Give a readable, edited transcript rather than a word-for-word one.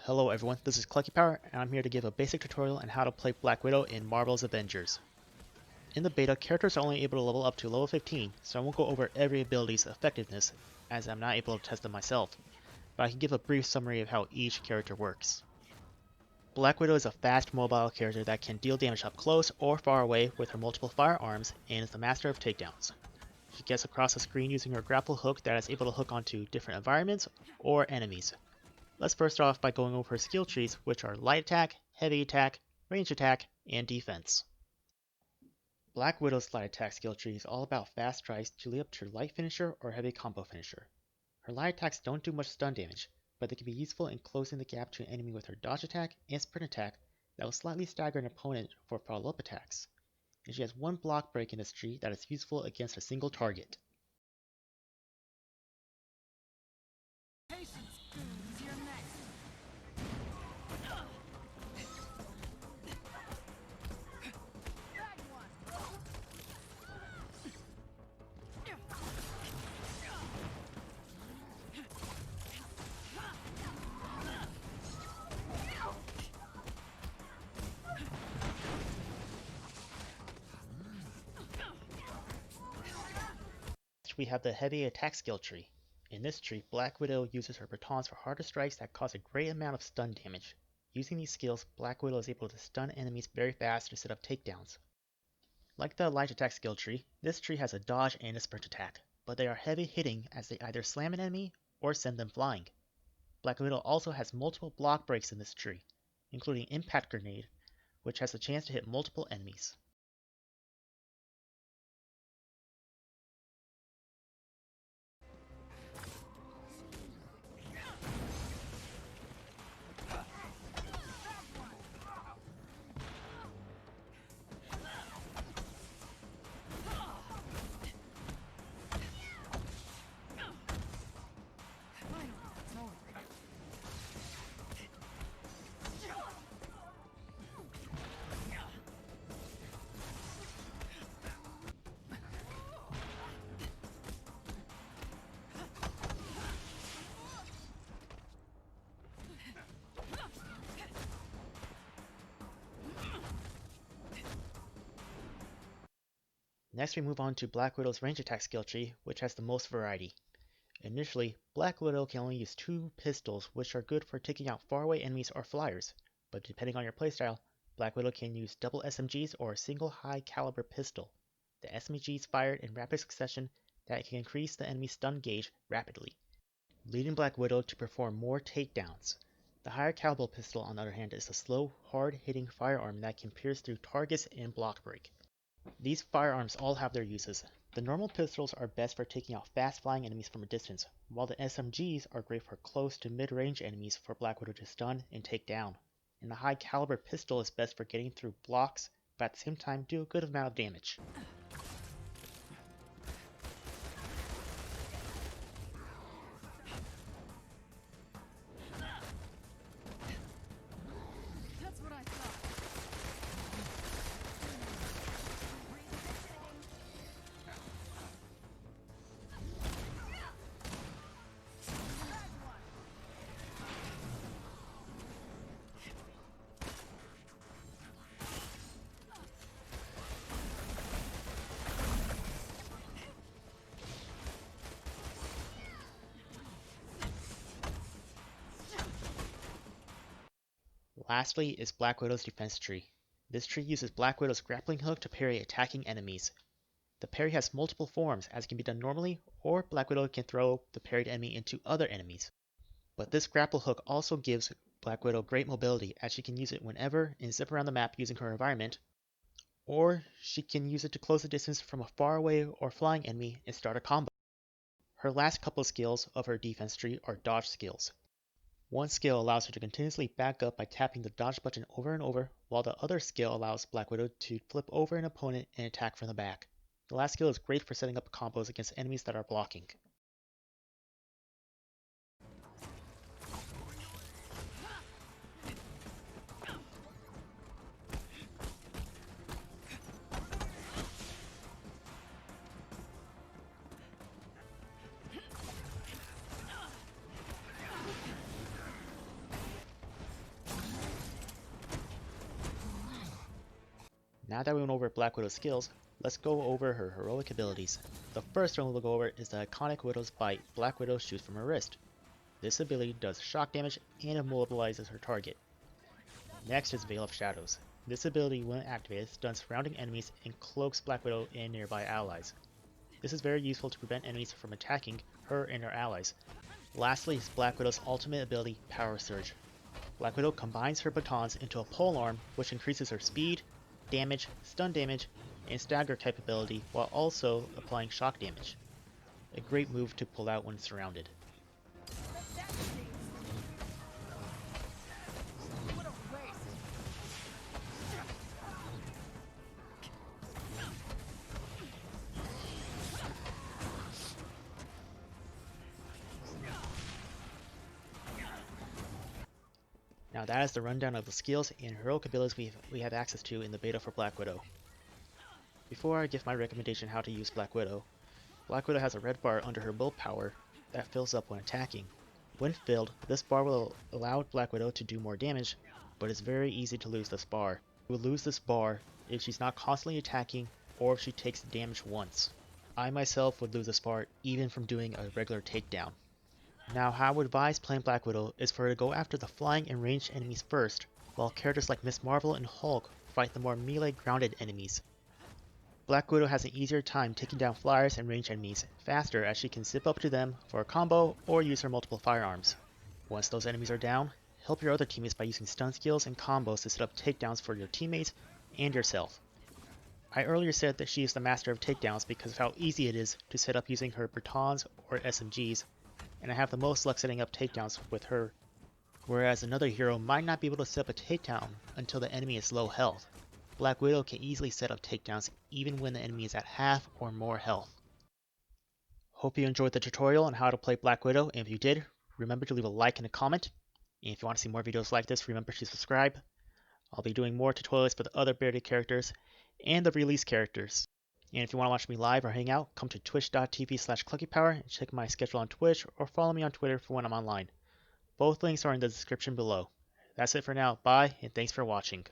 Hello everyone, this is Clucky Power, and I'm here to give a basic tutorial on how to play Black Widow in Marvel's Avengers. In the beta, characters are only able to level up to level 15, so I won't go over every ability's effectiveness, as I'm not able to test them myself, but I can give a brief summary of how each character works. Black Widow is a fast, mobile character that can deal damage up close or far away with her multiple firearms, and is the master of takedowns. She gets across the screen using her grapple hook that is able to hook onto different environments or enemies. Let's first start off by going over her skill trees, which are light attack, heavy attack, range attack, and defense. Black Widow's light attack skill tree is all about fast strikes to lead up to her light finisher or heavy combo finisher. Her light attacks don't do much stun damage, but they can be useful in closing the gap to an enemy with her dodge attack and sprint attack that will slightly stagger an opponent for follow-up attacks. And she has one block break in this tree that is useful against a single target. We have the heavy attack skill tree. In this tree, Black Widow uses her batons for harder strikes that cause a great amount of stun damage. Using these skills, Black Widow is able to stun enemies very fast to set up takedowns. Like the light attack skill tree, this tree has a dodge and a sprint attack, but they are heavy hitting as they either slam an enemy or send them flying. Black Widow also has multiple block breaks in this tree, including Impact Grenade, which has the chance to hit multiple enemies. Next we move on to Black Widow's range attack skill tree, which has the most variety. Initially, Black Widow can only use two pistols, which are good for taking out faraway enemies or flyers, but depending on your playstyle, Black Widow can use double SMGs or a single high caliber pistol. The SMGs fired in rapid succession that can increase the enemy's stun gauge rapidly, leading Black Widow to perform more takedowns. The higher caliber pistol, on the other hand, is a slow, hard-hitting firearm that can pierce through targets and block break. These firearms all have their uses. The normal pistols are best for taking out fast-flying enemies from a distance, while the SMGs are great for close to mid-range enemies for Black Widow to stun and take down. And the high-caliber pistol is best for getting through blocks, but at the same time do a good amount of damage. Lastly is Black Widow's defense tree. This tree uses Black Widow's grappling hook to parry attacking enemies. The parry has multiple forms, as it can be done normally, or Black Widow can throw the parried enemy into other enemies. But this grapple hook also gives Black Widow great mobility, as she can use it whenever and zip around the map using her environment, or she can use it to close the distance from a faraway or flying enemy and start a combo. Her last couple of skills of her defense tree are dodge skills. One skill allows her to continuously back up by tapping the dodge button over and over, while the other skill allows Black Widow to flip over an opponent and attack from the back. The last skill is great for setting up combos against enemies that are blocking. Now that we went over Black Widow's skills, let's go over her heroic abilities. The first one we'll go over is the iconic Widow's Bite Black Widow shoots from her wrist. This ability does shock damage and immobilizes her target. Next is Veil of Shadows. This ability, when activated, stuns surrounding enemies and cloaks Black Widow and nearby allies. This is very useful to prevent enemies from attacking her and her allies. Lastly is Black Widow's ultimate ability, Power Surge. Black Widow combines her batons into a polearm, which increases her speed, damage, stun damage, and stagger capability while also applying shock damage. A great move to pull out when surrounded. Now that is the rundown of the skills and heroic abilities we have access to in the beta for Black Widow. Before I give my recommendation how to use Black Widow has a red bar under her willpower that fills up when attacking. When filled, this bar will allow Black Widow to do more damage, but it's very easy to lose this bar. You will lose this bar if she's not constantly attacking or if she takes damage once. I myself would lose this bar even from doing a regular takedown. Now, how I would advise playing Black Widow is for her to go after the flying and ranged enemies first, while characters like Ms. Marvel and Hulk fight the more melee grounded enemies. Black Widow has an easier time taking down flyers and ranged enemies faster as she can zip up to them for a combo or use her multiple firearms. Once those enemies are down, help your other teammates by using stun skills and combos to set up takedowns for your teammates and yourself. I earlier said that she is the master of takedowns because of how easy it is to set up using her batons or SMGs, and I have the most luck setting up takedowns with her, whereas another hero might not be able to set up a takedown until the enemy is low health. Black Widow can easily set up takedowns even when the enemy is at half or more health. Hope you enjoyed the tutorial on how to play Black Widow, and if you did, remember to leave a like and a comment. And if you want to see more videos like this, remember to subscribe. I'll be doing more tutorials for the other beta characters and the release characters. And if you want to watch me live or hang out, come to twitch.tv/cluckypower and check my schedule on Twitch or follow me on Twitter for when I'm online. Both links are in the description below. That's it for now. Bye, and thanks for watching.